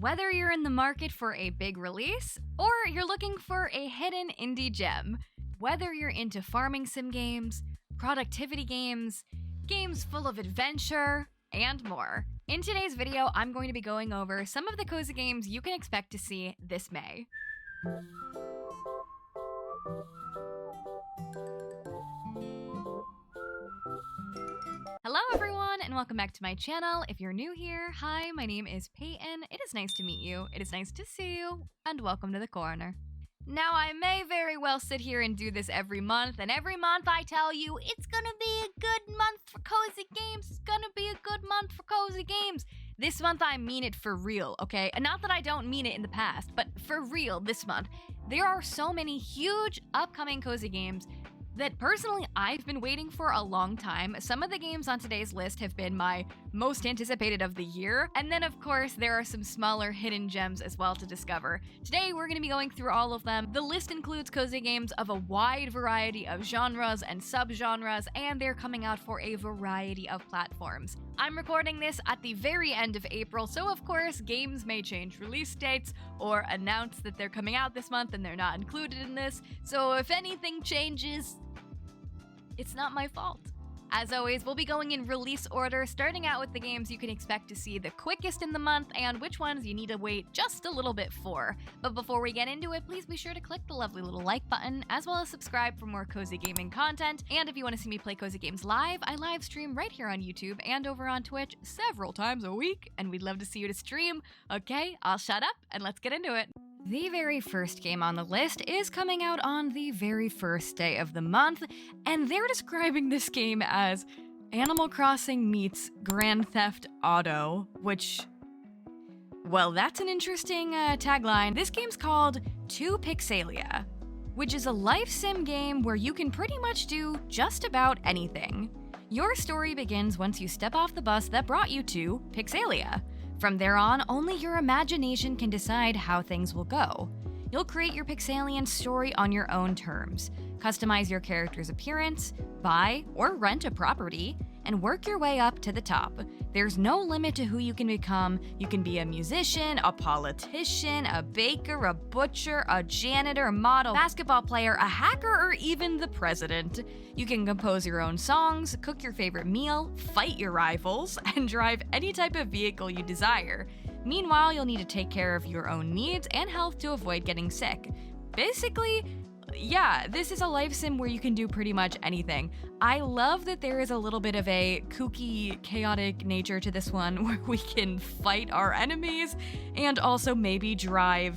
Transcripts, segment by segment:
Whether you're in the market for a big release, or you're looking for a hidden indie gem, whether you're into farming sim games, productivity games, games full of adventure, and more. In today's video, I'm going to be going over some of the cozy games you can expect to see this May. Hello everyone, and welcome back to my channel. If you're new here, hi, my name is Payton. It is nice to meet you, it is nice to see you, and welcome to the corner. Now, I may very well sit here and do this every month, and every month I tell you, it's gonna be a good month for cozy games, it's gonna be a good month for cozy games. This month I mean it for real, okay? And not that I don't mean it in the past, but for real this month. There are so many huge upcoming cozy games that personally I've been waiting for a long time. Some of the games on today's list have been my most anticipated of the year, and then of course there are some smaller hidden gems as well to discover. Today we're going to be going through all of them. The list includes cozy games of a wide variety of genres and subgenres, and they're coming out for a variety of platforms. I'm recording this at the very end of April, so of course games may change release dates or announce that they're coming out this month and they're not included in this, so if anything changes, it's not my fault. As always, we'll be going in release order, starting out with the games you can expect to see the quickest in the month and which ones you need to wait just a little bit for. But before we get into it, please be sure to click the lovely little like button, as well as subscribe for more cozy gaming content. And if you want to see me play cozy games live, I live stream right here on YouTube and over on Twitch several times a week, and we'd love to see you to stream. Okay, I'll shut up and let's get into it. The very first game on the list is coming out on the very first day of the month, and they're describing this game as Animal Crossing meets Grand Theft Auto, which, well, that's an interesting tagline. This game's called PIXELIA, which is a life sim game where you can pretty much do just about anything. Your story begins once you step off the bus that brought you to PIXELIA. From there on, only your imagination can decide how things will go. You'll create your Pixelian story on your own terms, customize your character's appearance, buy or rent a property, and work your way up to the top. There's no limit to who you can become. You can be a musician, a politician, a baker, a butcher, a janitor, a model, basketball player, a hacker, or even the president. You can compose your own songs, cook your favorite meal, fight your rivals, and drive any type of vehicle you desire. Meanwhile, you'll need to take care of your own needs and health to avoid getting sick. Basically, yeah, this is a life sim where you can do pretty much anything. I love that there is a little bit of a kooky, chaotic nature to this one where we can fight our enemies and also maybe drive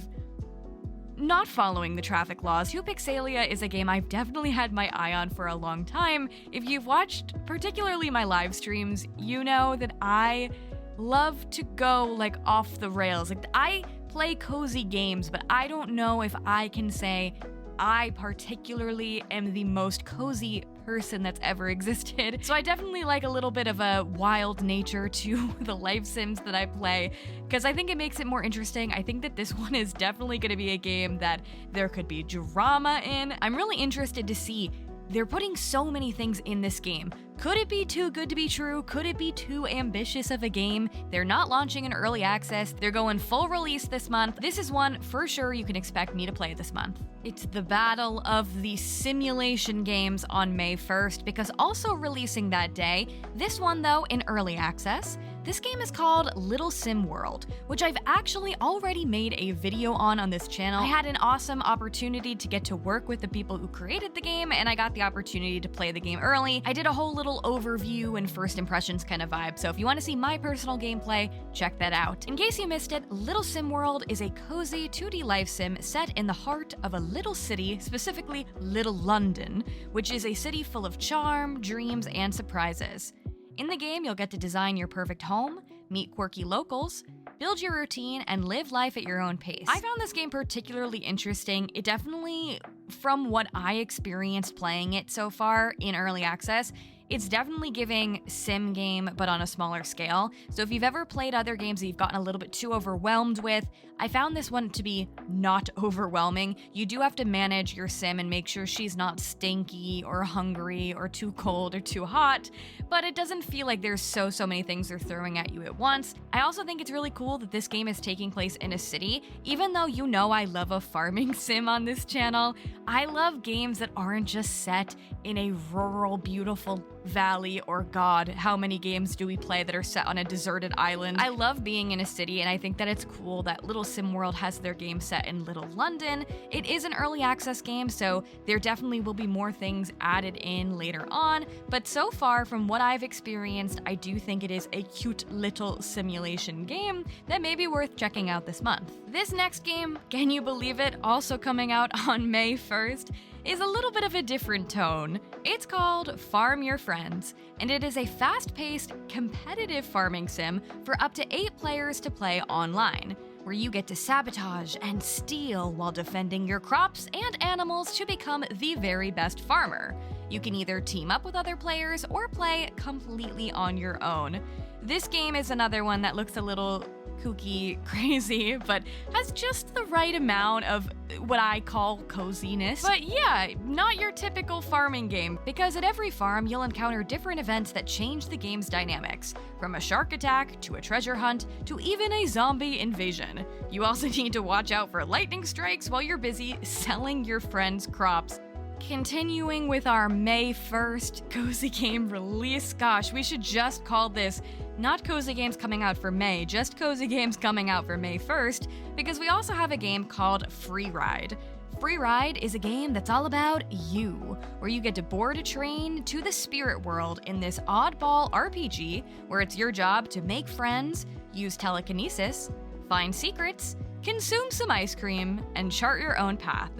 not following the traffic laws. PIXELIA is a game I've definitely had my eye on for a long time. If you've watched particularly my live streams, you know that I love to go like off the rails. Like, I play cozy games, but I don't know if I can say I particularly am the most cozy person that's ever existed. So I definitely like a little bit of a wild nature to the life sims that I play, because I think it makes it more interesting. I think that this one is definitely going to be a game that there could be drama in. I'm really interested to see. They're putting so many things in this game. Could it be too good to be true? Could it be too ambitious of a game? They're not launching in early access. They're going full release this month. This is one for sure you can expect me to play this month. It's the battle of the simulation games on May 1st, because also releasing that day, this one though in early access. This game is called Little Sim World, which I've actually already made a video on this channel. I had an awesome opportunity to get to work with the people who created the game, and I got the opportunity to play the game early. I did a whole little overview and first impressions kind of vibe, so if you want to see my personal gameplay, check that out. In case you missed it, Little Sim World is a cozy 2D life sim set in the heart of a little city, specifically Little London, which is a city full of charm, dreams, and surprises. In the game, you'll get to design your perfect home, meet quirky locals, build your routine, and live life at your own pace. I found this game particularly interesting. It definitely, from what I experienced playing it so far in early access, It's definitely giving sim game, but on a smaller scale. So if you've ever played other games that you've gotten a little bit too overwhelmed with, I found this one to be not overwhelming. You do have to manage your sim and make sure she's not stinky or hungry or too cold or too hot, but it doesn't feel like there's so many things they're throwing at you at once. I also think it's really cool that this game is taking place in a city. Even though you know I love a farming sim on this channel, I love games that aren't just set in a rural, beautiful valley, or God, how many games do we play that are set on a deserted island? I love being in a city, and I think that it's cool that Little Sim World has their game set in Little London. It is an early access game, so there definitely will be more things added in later on, but so far from what I've experienced, I do think it is a cute little simulation game that may be worth checking out this month. This next game, can you believe it, also coming out on May 1st, is a little bit of a different tone. It's called Farm Your Friends, and it is a fast-paced, competitive farming sim for up to 8 players to play online, where you get to sabotage and steal while defending your crops and animals to become the very best farmer. You can either team up with other players or play completely on your own. This game is another one that looks a little kooky, crazy, but has just the right amount of what I call coziness. But yeah, not your typical farming game, because at every farm you'll encounter different events that change the game's dynamics, from a shark attack to a treasure hunt to even a zombie invasion. You also need to watch out for lightning strikes while you're busy selling your friends' crops. Continuing with our May 1st cozy game release, gosh, we should just call this not cozy games coming out for May, just cozy games coming out for May 1st, because we also have a game called FREERIDE. FREERIDE is a game that's all about you, where you get to board a train to the spirit world in this oddball RPG, where it's your job to make friends, use telekinesis, find secrets, consume some ice cream, and chart your own path.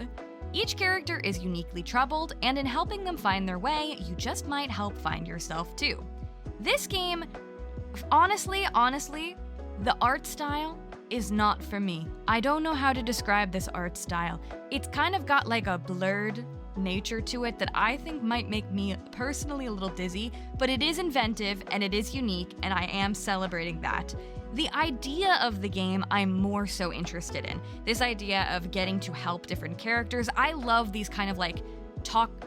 Each character is uniquely troubled, and in helping them find their way, you just might help find yourself too. This game, honestly, the art style is not for me. I don't know how to describe this art style. It's kind of got like a blurred nature to it that I think might make me personally a little dizzy, but it is inventive and it is unique, and I am celebrating that. The idea of the game I'm more so interested in. This idea of getting to help different characters. I love these kind of like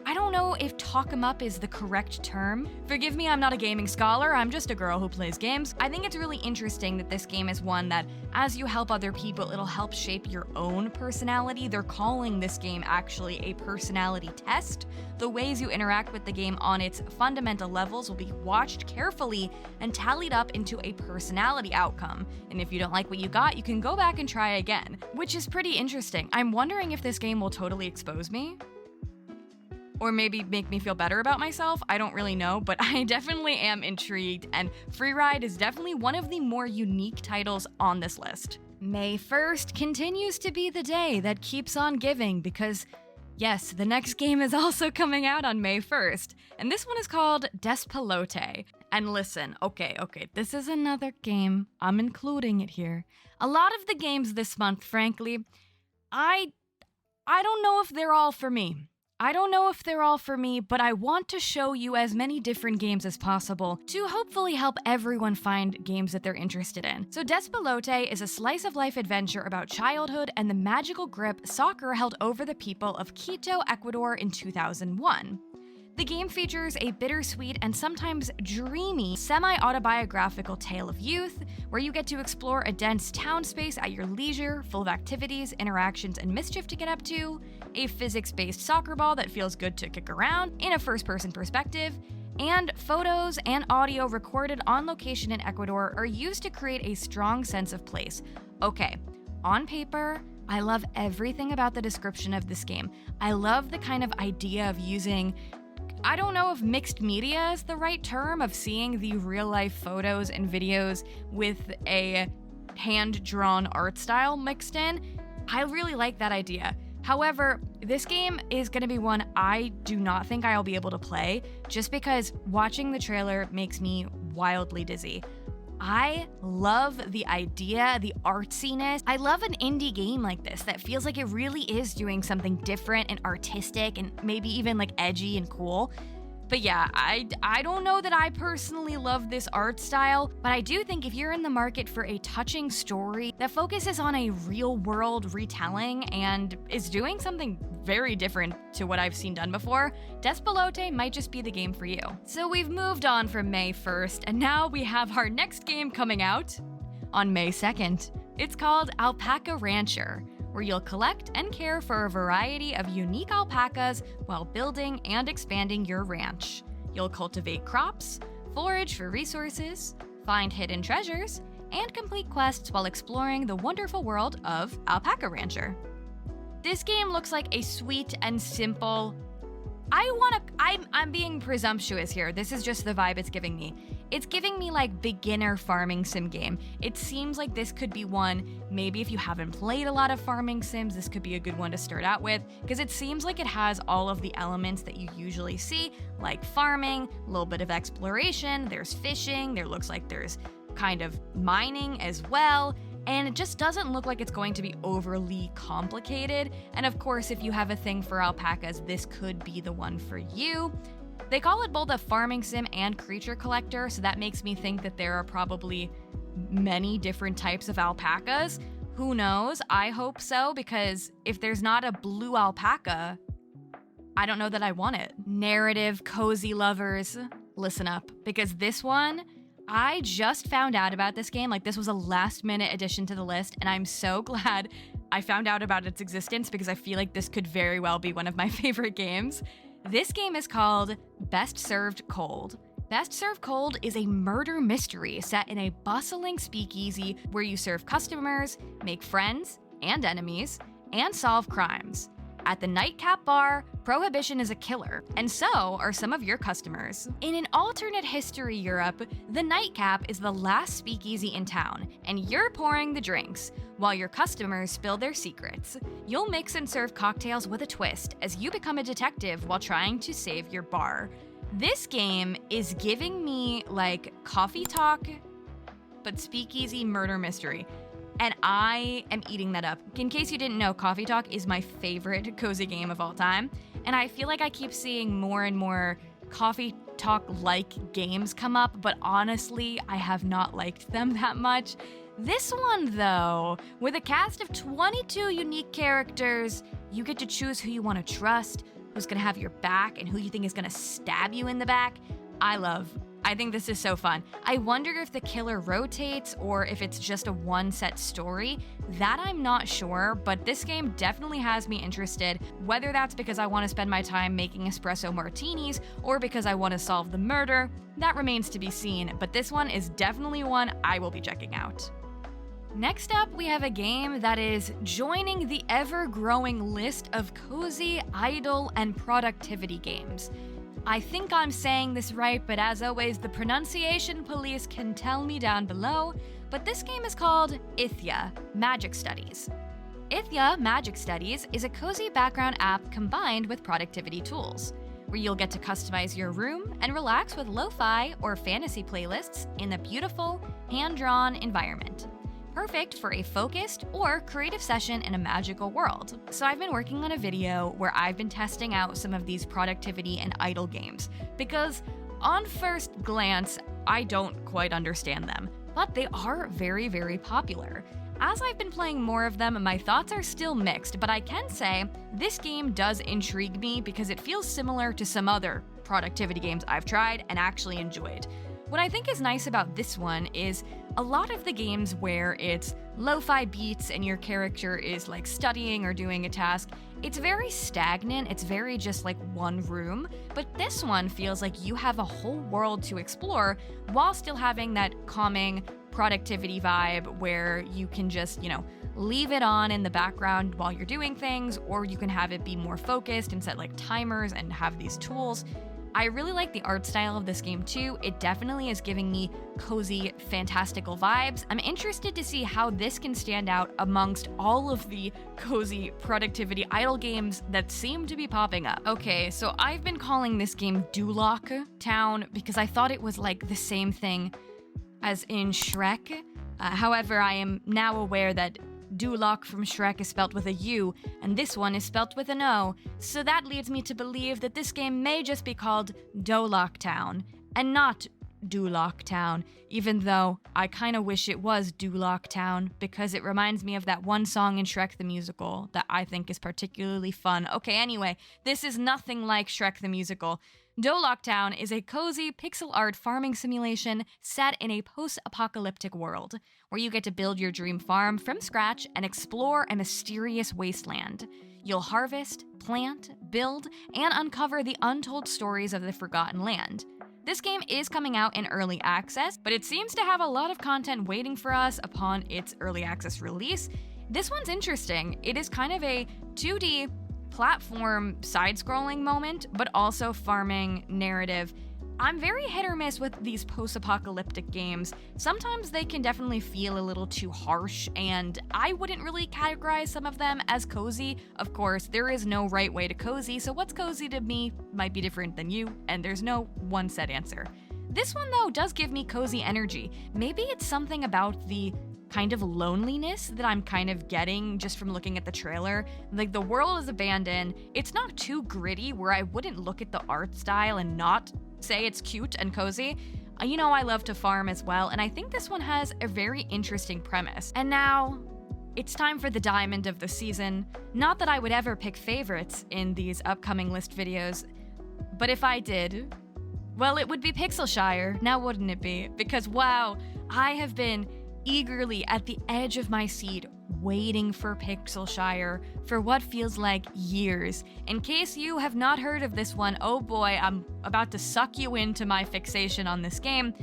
I don't know if talk 'em up is the correct term. Forgive me, I'm not a gaming scholar, I'm just a girl who plays games. I think it's really interesting that this game is one that, as you help other people, it'll help shape your own personality. They're calling this game actually a personality test. The ways you interact with the game on its fundamental levels will be watched carefully and tallied up into a personality outcome. And if you don't like what you got, you can go back and try again, which is pretty interesting. I'm wondering if this game will totally expose me, or maybe make me feel better about myself. I don't really know, but I definitely am intrigued, and FREERIDE is definitely one of the more unique titles on this list. May 1st continues to be the day that keeps on giving, because yes, the next game is also coming out on May 1st, and this one is called DESPELOTE. And listen, okay, this is another game. I'm including it here. A lot of the games this month, frankly, I don't know if they're all for me. But I want to show you as many different games as possible to hopefully help everyone find games that they're interested in. So DESPELOTE is a slice-of-life adventure about childhood and the magical grip soccer held over the people of Quito, Ecuador in 2001. The game features a bittersweet and sometimes dreamy semi-autobiographical tale of youth, where you get to explore a dense town space at your leisure, full of activities, interactions, and mischief to get up to, a physics-based soccer ball that feels good to kick around in a first-person perspective, and photos and audio recorded on location in Ecuador are used to create a strong sense of place. Okay, on paper, I love everything about the description of this game. I love the kind of idea of using, I don't know if mixed media is the right term, of seeing the real-life photos and videos with a hand-drawn art style mixed in. I really like that idea. However, this game is going to be one I do not think I'll be able to play, just because watching the trailer makes me wildly dizzy. I love the idea, the artsiness. I love an indie game like this that feels like it really is doing something different and artistic and maybe even like edgy and cool. But yeah, I don't know that I personally love this art style, but I do think if you're in the market for a touching story that focuses on a real-world retelling and is doing something very different to what I've seen done before, Despelote might just be the game for you. So we've moved on from May 1st, and now we have our next game coming out on May 2nd. It's called Alpaca Rancher, where you'll collect and care for a variety of unique alpacas while building and expanding your ranch. You'll cultivate crops, forage for resources, find hidden treasures, and complete quests while exploring the wonderful world of Alpaca Rancher. This game looks like a sweet and simple... I'm being presumptuous here. This is just the vibe it's giving me. It's giving me like beginner farming sim game. It seems like this could be one, maybe if you haven't played a lot of farming sims, this could be a good one to start out with, because it seems like it has all of the elements that you usually see, like farming, a little bit of exploration, there's fishing, there looks like there's kind of mining as well, and it just doesn't look like it's going to be overly complicated. And of course, if you have a thing for alpacas, this could be the one for you. They call it both a farming sim and creature collector, so that makes me think that there are probably many different types of alpacas. Who knows? I hope so, because if there's not a blue alpaca, I don't know that I want it. Narrative, cozy lovers, listen up, because this one, I just found out about this game. Like, this was a last-minute addition to the list, and I'm so glad I found out about its existence because I feel like this could very well be one of my favorite games. This game is called Best Served Cold. Best Served Cold is a murder mystery set in a bustling speakeasy where you serve customers, make friends and enemies, and solve crimes. At the Nightcap Bar, Prohibition is a killer, and so are some of your customers. In an alternate history Europe, the Nightcap is the last speakeasy in town, and you're pouring the drinks, while your customers spill their secrets. You'll mix and serve cocktails with a twist as you become a detective while trying to save your bar. This game is giving me, like, coffee talk, but speakeasy murder mystery. And I am eating that up. In case you didn't know, Coffee Talk is my favorite cozy game of all time. And I feel like I keep seeing more and more Coffee Talk-like games come up, but honestly, I have not liked them that much. This one, though, with a cast of 22 unique characters, you get to choose who you want to trust, who's gonna have your back, and who you think is gonna stab you in the back. I think this is so fun. I wonder if the killer rotates or if it's just a one-set story. That I'm not sure, but this game definitely has me interested, whether that's because I want to spend my time making espresso martinis or because I want to solve the murder. That remains to be seen, but this one is definitely one I will be checking out. Next up, we have a game that is joining the ever-growing list of cozy, idle, and productivity games. I think I'm saying this right, but as always, the pronunciation police can tell me down below, but this game is called ITHYA, Magic Studies. ITHYA, Magic Studies is a cozy background app combined with productivity tools, where you'll get to customize your room and relax with lo-fi or fantasy playlists in a beautiful, hand-drawn environment. Perfect for a focused or creative session in a magical world. So I've been working on a video where I've been testing out some of these productivity and idle games, because on first glance, I don't quite understand them, but they are very, very popular. As I've been playing more of them, my thoughts are still mixed, but I can say this game does intrigue me because it feels similar to some other productivity games I've tried and actually enjoyed. What I think is nice about this one is a lot of the games where it's lo-fi beats and your character is like studying or doing a task, it's very stagnant, it's very just like one room, but this one feels like you have a whole world to explore while still having that calming productivity vibe where you can just, leave it on in the background while you're doing things, or you can have it be more focused and set like timers and have these tools. I really like the art style of this game too. It definitely is giving me cozy, fantastical vibes. I'm interested to see how this can stand out amongst all of the cozy productivity idle games that seem to be popping up. Okay, so I've been calling this game DOLOC Town because I thought it was like the same thing as in Shrek. However, I am now aware that DOLOC from Shrek is spelt with a U, and this one is spelt with an O, so that leads me to believe that this game may just be called DOLOC Town, and not DOLOC Town, even though I kinda wish it was DOLOC Town, because it reminds me of that one song in Shrek the Musical that I think is particularly fun. Okay, anyway, this is nothing like Shrek the Musical. DOLOC Town is a cozy pixel art farming simulation set in a post-apocalyptic world, where you get to build your dream farm from scratch and explore a mysterious wasteland. You'll harvest, plant, build, and uncover the untold stories of the Forgotten Land. This game is coming out in early access, but it seems to have a lot of content waiting for us upon its early access release. This one's interesting. It is kind of a 2D platform side-scrolling moment, but also farming narrative. I'm very hit or miss with these post-apocalyptic games. Sometimes they can definitely feel a little too harsh, and I wouldn't really categorize some of them as cozy. Of course, there is no right way to cozy, so what's cozy to me might be different than you, and there's no one set answer. This one, though, does give me cozy energy. Maybe it's something about the kind of loneliness that I'm kind of getting just from looking at the trailer. Like, the world is abandoned. It's not too gritty where I wouldn't look at the art style and not say it's cute and cozy. You know, I love to farm as well, and I think this one has a very interesting premise. And now, it's time for the diamond of the season. Not that I would ever pick favorites in these upcoming list videos, but if I did, well, it would be PIXELSHIRE, now wouldn't it be? Because wow, I have been eagerly at the edge of my seat waiting for PIXELSHIRE for what feels like years. In case you have not heard of this one, oh boy, I'm about to suck you into my fixation on this game.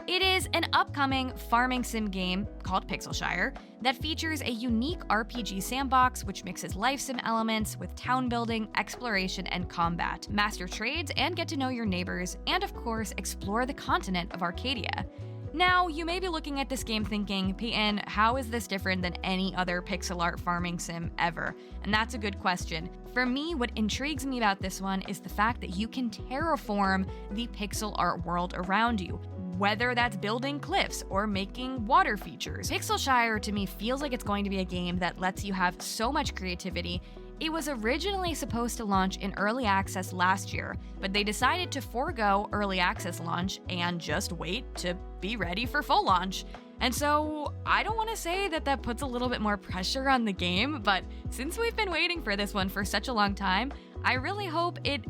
It is an upcoming farming sim game called PIXELSHIRE that features a unique RPG sandbox which mixes life sim elements with town building, exploration, and combat. Master trades and get to know your neighbors, and of course, explore the continent of Arcadia. Now, you may be looking at this game thinking, Payton, how is this different than any other pixel art farming sim ever? And that's a good question. For me, what intrigues me about this one is the fact that you can terraform the pixel art world around you, whether that's building cliffs or making water features. PIXELSHIRE to me feels like it's going to be a game that lets you have so much creativity. It was originally supposed to launch in early access last year, but they decided to forego early access launch and just wait to be ready for full launch. And so I don't want to say that that puts a little bit more pressure on the game, but since we've been waiting for this one for such a long time, I really hope it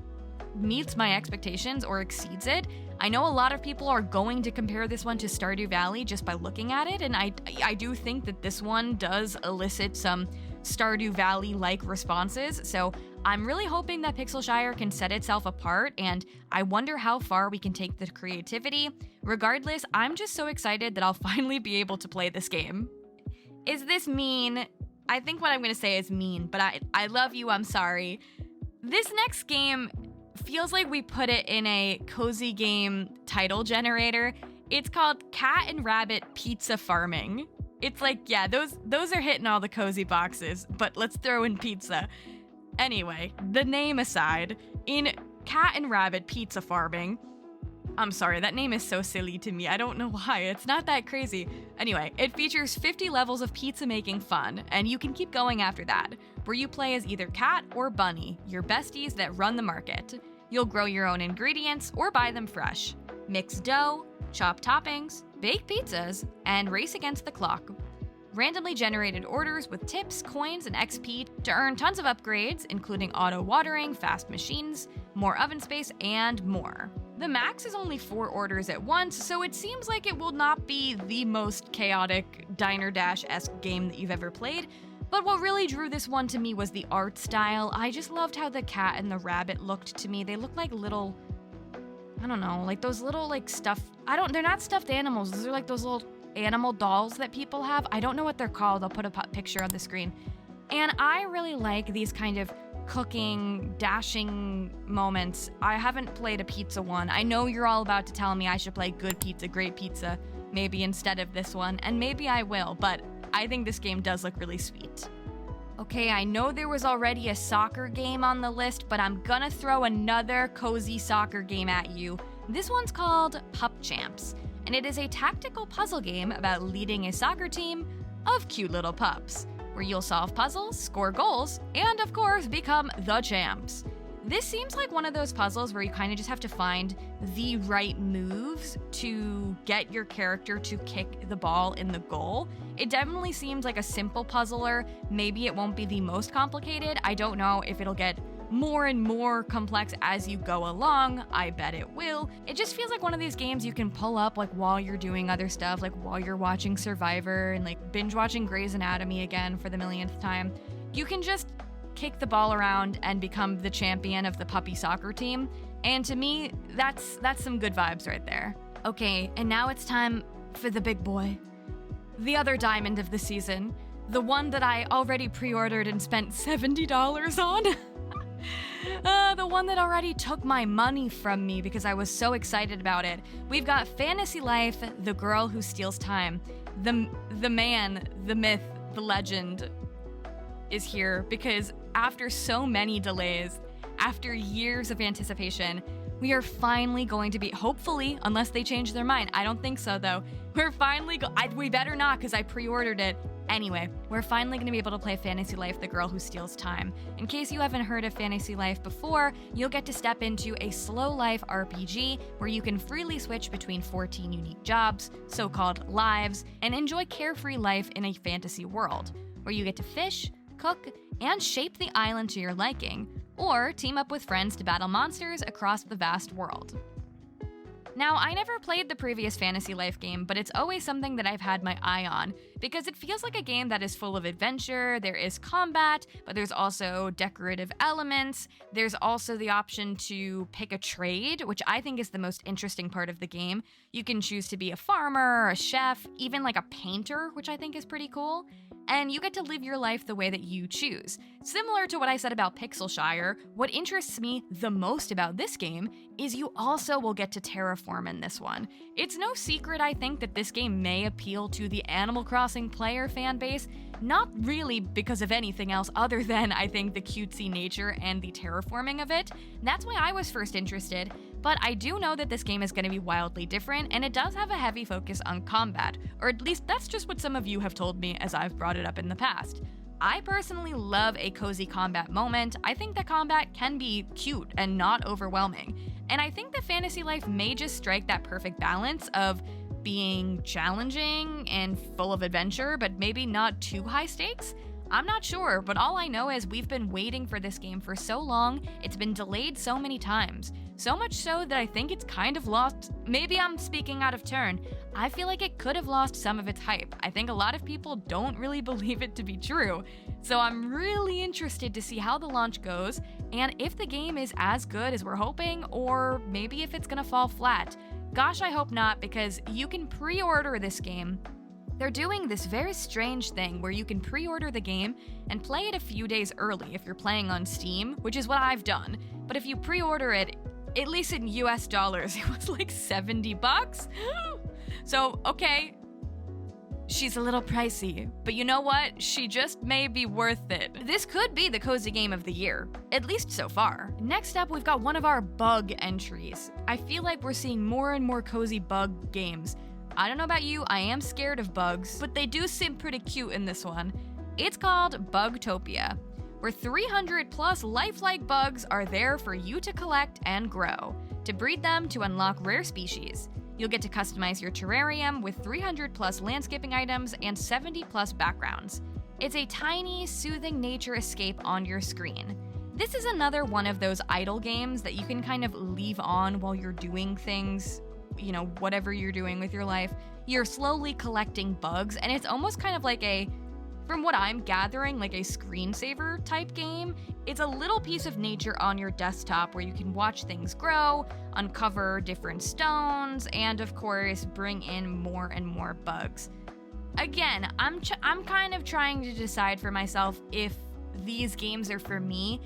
meets my expectations or exceeds it. I know a lot of people are going to compare this one to Stardew Valley just by looking at it, and I do think that this one does elicit some Stardew Valley-like responses, so I'm really hoping that PIXELSHIRE can set itself apart, and I wonder how far we can take the creativity. Regardless, I'm just so excited that I'll finally be able to play this game. Is this mean? I think what I'm gonna say is mean, but I love you, I'm sorry. This next game feels like we put it in a cozy game title generator. It's called CAT&RABBIT Pizza Farming. It's like, yeah, those are hitting all the cozy boxes, but let's throw in pizza. Anyway, the name aside, in CAT&RABBIT Pizza Farming, I'm sorry, that name is so silly to me. I don't know why. It's not that crazy. Anyway, it features 50 levels of pizza making fun, and you can keep going after that, where you play as either Cat or Bunny, your besties that run the market. You'll grow your own ingredients or buy them fresh, mix dough, chop toppings, bake pizzas, and race against the clock. Randomly generated orders with tips, coins, and XP to earn tons of upgrades, including auto watering, fast machines, more oven space, and more. The max is only 4 orders at once, so it seems like it will not be the most chaotic Diner Dash-esque game that you've ever played, but what really drew this one to me was the art style. I just loved how the cat and the rabbit looked to me. They look like little, I don't know, like those little like they're not stuffed animals. Those are like those little animal dolls that people have. I don't know what they're called. I'll put a picture on the screen. And I really like these kind of cooking, dashing moments. I haven't played a pizza one. I know you're all about to tell me I should play good pizza, great pizza, maybe instead of this one, and maybe I will, but I think this game does look really sweet. Okay, I know there was already a soccer game on the list, but I'm gonna throw another cozy soccer game at you. This one's called Pup Champs, and it is a tactical puzzle game about leading a soccer team of cute little pups, where you'll solve puzzles, score goals, and of course, become the champs. This seems like one of those puzzles where you kind of just have to find the right moves to get your character to kick the ball in the goal. It definitely seems like a simple puzzler. Maybe it won't be the most complicated. I don't know if it'll get more and more complex as you go along. I bet it will. It just feels like one of these games you can pull up like while you're doing other stuff, like while you're watching Survivor and like binge watching Grey's Anatomy again for the millionth time. You can just kick the ball around and become the champion of the puppy soccer team. And to me, that's some good vibes right there. Okay, and now it's time for the big boy. The other diamond of the season. The one that I already pre-ordered and spent $70 on. The one that already took my money from me because I was so excited about it. We've got Fantasy Life, The Girl Who Steals Time. The man, the myth, the legend is here because after so many delays, after years of anticipation, we are finally going to be, hopefully, unless they change their mind. I don't think so though. We're finally, we better not because I pre-ordered it. Anyway, we're finally going to be able to play Fantasy Life, The Girl Who Steals Time. In case you haven't heard of Fantasy Life before, you'll get to step into a slow life RPG where you can freely switch between 14 unique jobs, so-called lives, and enjoy carefree life in a fantasy world, where you get to fish, cook, and shape the island to your liking, or team up with friends to battle monsters across the vast world. Now, I never played the previous Fantasy Life game, but it's always something that I've had my eye on, because it feels like a game that is full of adventure, there is combat, but there's also decorative elements, there's also the option to pick a trade, which I think is the most interesting part of the game. You can choose to be a farmer, a chef, even like a painter, which I think is pretty cool. And you get to live your life the way that you choose. Similar to what I said about PIXELSHIRE, what interests me the most about this game is you also will get to terraform in this one. It's no secret, I think, that this game may appeal to the Animal Crossing player fan base, not really because of anything else other than, I think, the cutesy nature and the terraforming of it. That's why I was first interested. But I do know that this game is going to be wildly different, and it does have a heavy focus on combat, or at least that's just what some of you have told me as I've brought it up in the past. I personally love a cozy combat moment. I think that combat can be cute and not overwhelming, and I think that Fantasy Life may just strike that perfect balance of being challenging and full of adventure, but maybe not too high stakes. I'm not sure, but all I know is we've been waiting for this game for so long, it's been delayed so many times. So much so that I think it's kind of lost, maybe I'm speaking out of turn, I feel like it could have lost some of its hype. I think a lot of people don't really believe it to be true. So I'm really interested to see how the launch goes, and if the game is as good as we're hoping, or maybe if it's gonna fall flat. Gosh, I hope not, because you can pre-order this game. They're doing this very strange thing where you can pre-order the game and play it a few days early if you're playing on Steam, which is what I've done. But if you pre-order it, at least in US dollars, it was like $70. So, okay, she's a little pricey, but you know what? She just may be worth it. This could be the cozy game of the year, at least so far. Next up, we've got one of our bug entries. I feel like we're seeing more and more cozy bug games. I don't know about you, I am scared of bugs, but they do seem pretty cute in this one. It's called BUGTOPIA, where 300 plus lifelike bugs are there for you to collect and grow, to breed them to unlock rare species. You'll get to customize your terrarium with 300 plus landscaping items and 70 plus backgrounds. It's a tiny, soothing nature escape on your screen. This is another one of those idle games that you can kind of leave on while you're doing things, you know, whatever you're doing with your life. You're slowly collecting bugs, and it's almost kind of like a, from what I'm gathering, like a screensaver type game. It's a little piece of nature on your desktop where you can watch things grow, uncover different stones, and of course, bring in more and more bugs. Again, I'm kind of trying to decide for myself if these games are for me,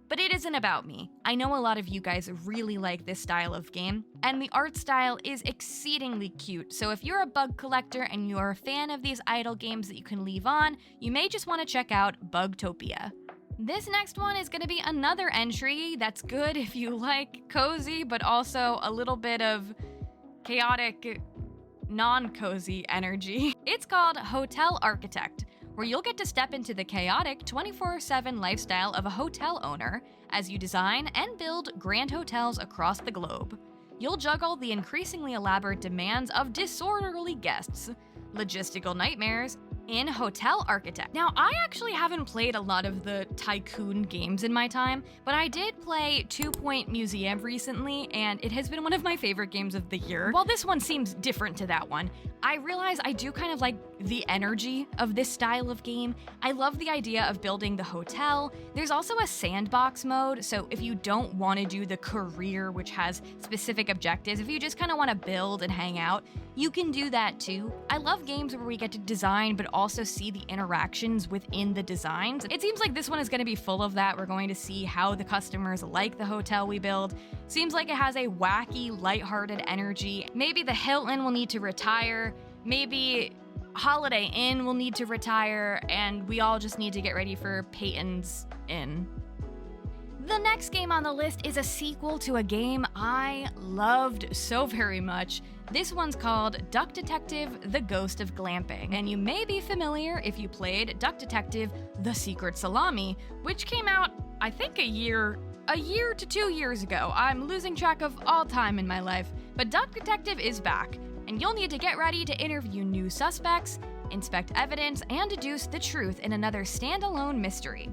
but it isn't about me. I know a lot of you guys really like this style of game, and the art style is exceedingly cute, so if you're a bug collector and you're a fan of these idle games that you can leave on, you may just want to check out BUGTOPIA. This next one is going to be another entry that's good if you like cozy, but also a little bit of chaotic, non-cozy energy. It's called Hotel Architect, where you'll get to step into the chaotic 24/7 lifestyle of a hotel owner as you design and build grand hotels across the globe. You'll juggle the increasingly elaborate demands of disorderly guests, logistical nightmares, in Hotel Architect. Now, I actually haven't played a lot of the tycoon games in my time, but I did play 2 Point Museum recently, and it has been one of my favorite games of the year. While this one seems different to that one, I realize I do kind of like the energy of this style of game. I love the idea of building the hotel. There's also a sandbox mode, so if you don't want to do the career, which has specific objectives, if you just kind of want to build and hang out, you can do that too. I love games where we get to design, but also see the interactions within the designs. It seems like this one is going to be full of that. We're going to see how the customers like the hotel we build. Seems like it has a wacky, lighthearted energy. Maybe the Hilton will need to retire. Maybe Holiday Inn will need to retire, and we all just need to get ready for Payton's Inn. The next game on the list is a sequel to a game I loved so very much. This one's called Duck Detective: The Ghost of Glamping, and you may be familiar if you played Duck Detective: The Secret Salami, which came out, I think, a year to 2 years ago. I'm losing track of all time in my life, but Duck Detective is back, and you'll need to get ready to interview new suspects, inspect evidence, and deduce the truth in another standalone mystery.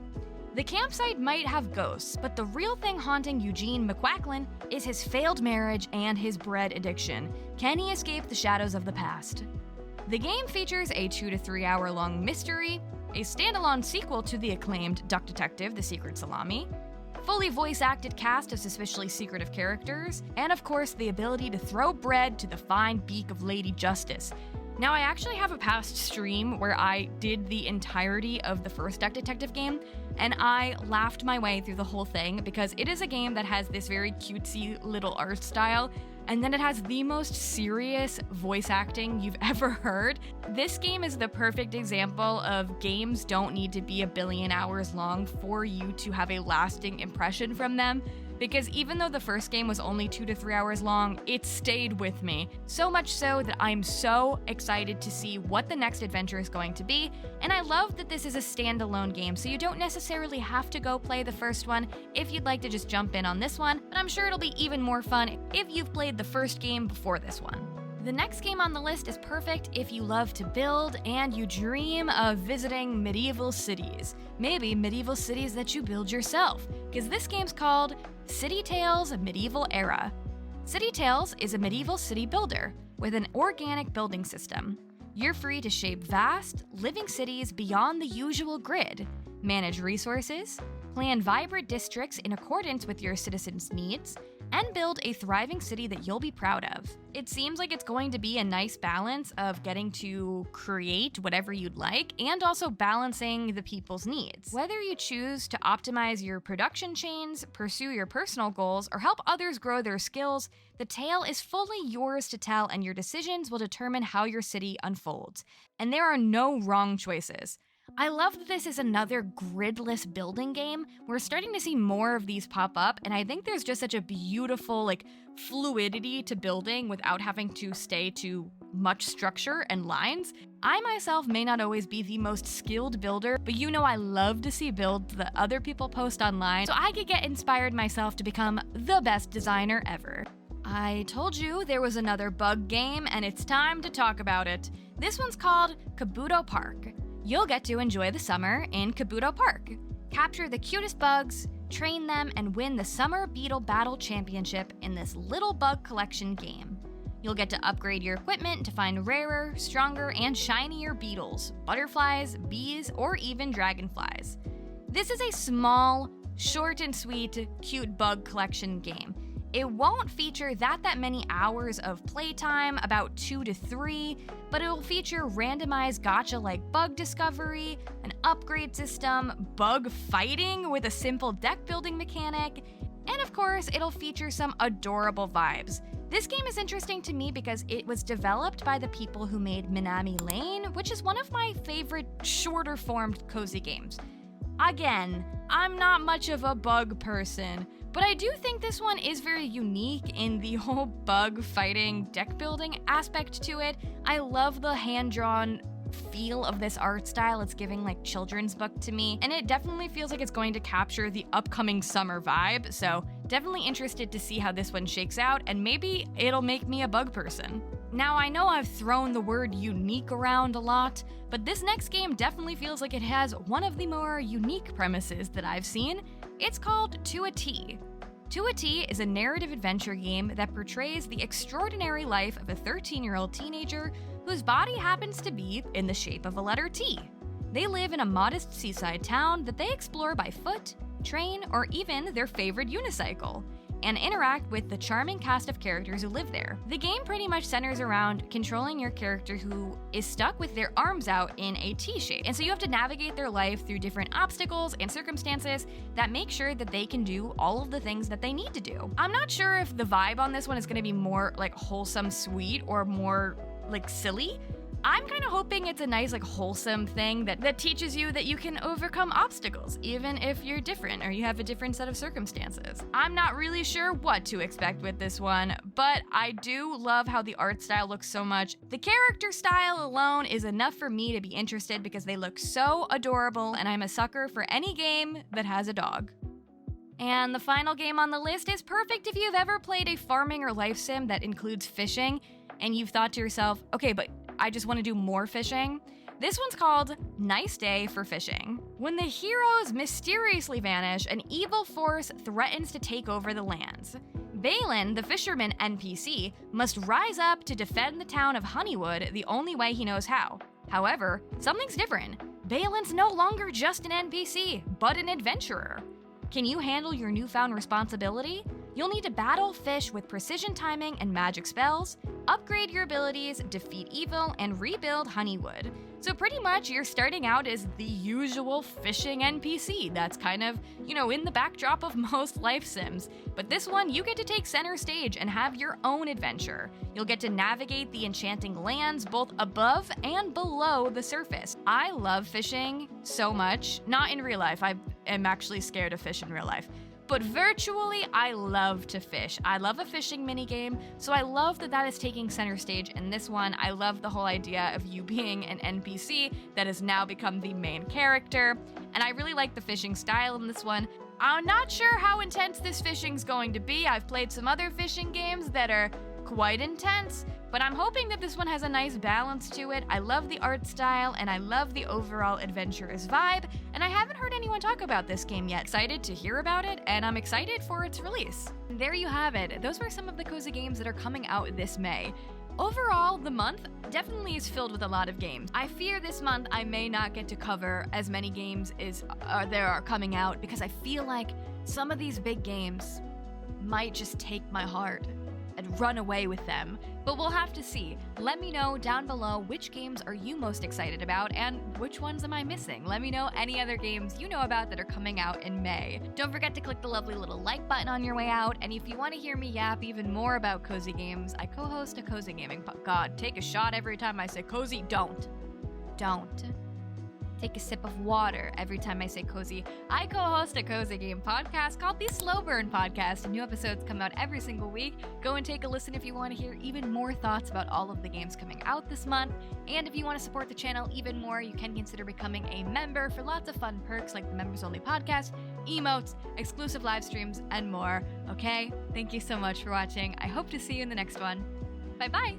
The campsite might have ghosts, but the real thing haunting Eugene McQuacklin is his failed marriage and his bread addiction. Can he escape the shadows of the past? The game features a 2 to 3 hour long mystery, a standalone sequel to the acclaimed Duck Detective: The Secret Salami, fully voice-acted cast of suspiciously secretive characters, and of course the ability to throw bread to the fine beak of Lady Justice. Now, I actually have a past stream where I did the entirety of the first Duck Detective game, and I laughed my way through the whole thing because it is a game that has this very cutesy little art style, and then it has the most serious voice acting you've ever heard. This game is the perfect example of games don't need to be a billion hours long for you to have a lasting impression from them. Because even though the first game was only 2 to 3 hours long, it stayed with me. So much so that I'm so excited to see what the next adventure is going to be, and I love that this is a standalone game, so you don't necessarily have to go play the first one if you'd like to just jump in on this one, but I'm sure it'll be even more fun if you've played the first game before this one. The next game on the list is perfect if you love to build and you dream of visiting medieval cities. Maybe medieval cities that you build yourself, because this game's called City Tales Medieval Era. City Tales is a medieval city builder with an organic building system. You're free to shape vast, living cities beyond the usual grid, manage resources, plan vibrant districts in accordance with your citizens' needs, and build a thriving city that you'll be proud of. It seems like it's going to be a nice balance of getting to create whatever you'd like and also balancing the people's needs. Whether you choose to optimize your production chains, pursue your personal goals, or help others grow their skills, the tale is fully yours to tell, and your decisions will determine how your city unfolds. And there are no wrong choices. I love that this is another gridless building game. We're starting to see more of these pop up, and I think there's just such a beautiful, fluidity to building without having to stay to much structure and lines. I myself may not always be the most skilled builder, but I love to see builds that other people post online, so I could get inspired myself to become the best designer ever. I told you there was another bug game, and it's time to talk about it. This one's called KABUTO Park. You'll get to enjoy the summer in KABUTO Park. Capture the cutest bugs, train them, and win the Summer Beetle Battle Championship in this little bug collection game. You'll get to upgrade your equipment to find rarer, stronger, and shinier beetles, butterflies, bees, or even dragonflies. This is a small, short and sweet, cute bug collection game. It won't feature that many hours of playtime, about 2 to 3, but it will feature randomized gacha like bug discovery, an upgrade system, bug fighting with a simple deck building mechanic, and of course, it'll feature some adorable vibes. This game is interesting to me because it was developed by the people who made Minami Lane, which is one of my favorite shorter formed cozy games. Again, I'm not much of a bug person, but I do think this one is very unique in the whole bug fighting deck building aspect to it. I love the hand-drawn feel of this art style. It's giving like children's book to me, and it definitely feels like it's going to capture the upcoming summer vibe, so definitely interested to see how this one shakes out, and maybe it'll make me a bug person. Now, I know I've thrown the word unique around a lot, but this next game definitely feels like it has one of the more unique premises that I've seen. It's called To a T. To a T is a narrative adventure game that portrays the extraordinary life of a 13-year-old teenager whose body happens to be in the shape of a letter T. They live in a modest seaside town that they explore by foot, train, or even their favorite unicycle, and interact with the charming cast of characters who live there. The game pretty much centers around controlling your character who is stuck with their arms out in a T shape. And so you have to navigate their life through different obstacles and circumstances that make sure that they can do all of the things that they need to do. I'm not sure if the vibe on this one is going to be more like wholesome sweet or more like silly. I'm kind of hoping it's a nice, like, wholesome thing that teaches you that you can overcome obstacles, even if you're different or you have a different set of circumstances. I'm not really sure what to expect with this one, but I do love how the art style looks so much. The character style alone is enough for me to be interested because they look so adorable, and I'm a sucker for any game that has a dog. And the final game on the list is perfect if you've ever played a farming or life sim that includes fishing, and you've thought to yourself, okay, but I just want to do more fishing. This one's called Nice Day for Fishing. When the heroes mysteriously vanish, an evil force threatens to take over the lands. Balin, the fisherman NPC, must rise up to defend the town of Honeywood the only way he knows how. However, something's different. Balin's no longer just an NPC, but an adventurer. Can you handle your newfound responsibility? You'll need to battle fish with precision timing and magic spells, upgrade your abilities, defeat evil, and rebuild Honeywood. So pretty much you're starting out as the usual fishing NPC that's kind of, in the backdrop of most life sims. But this one, you get to take center stage and have your own adventure. You'll get to navigate the enchanting lands both above and below the surface. I love fishing so much. Not in real life. I am actually scared of fish in real life. But virtually, I love to fish. I love a fishing minigame, so I love that is taking center stage in this one. I love the whole idea of you being an NPC that has now become the main character, and I really like the fishing style in this one. I'm not sure how intense this fishing's going to be. I've played some other fishing games that are quite intense, but I'm hoping that this one has a nice balance to it. I love the art style, and I love the overall adventurous vibe, and I haven't heard anyone talk about this game yet. Excited to hear about it, and I'm excited for its release. There you have it. Those were some of the cozy games that are coming out this May. Overall, the month definitely is filled with a lot of games. I fear this month I may not get to cover as many games as there are coming out, because I feel like some of these big games might just take my heart and run away with them. But we'll have to see. Let me know down below which games are you most excited about and which ones am I missing. Let me know any other games you know about that are coming out in May. Don't forget to click the lovely little like button on your way out, and if you want to hear me yap even more about cozy games, I co-host a cozy gaming God, take a shot every time I say cozy. Don't. Take a sip of water every time I say cozy. I co-host a cozy game podcast called the Slow Burn Podcast, and new episodes come out every single week. Go and take a listen if you want to hear even more thoughts about all of the games coming out this month. And if you want to support the channel even more, you can consider becoming a member for lots of fun perks like the members only podcast, emotes, exclusive live streams, and more. Okay? Thank you so much for watching. I hope to see you in the next one. Bye-bye!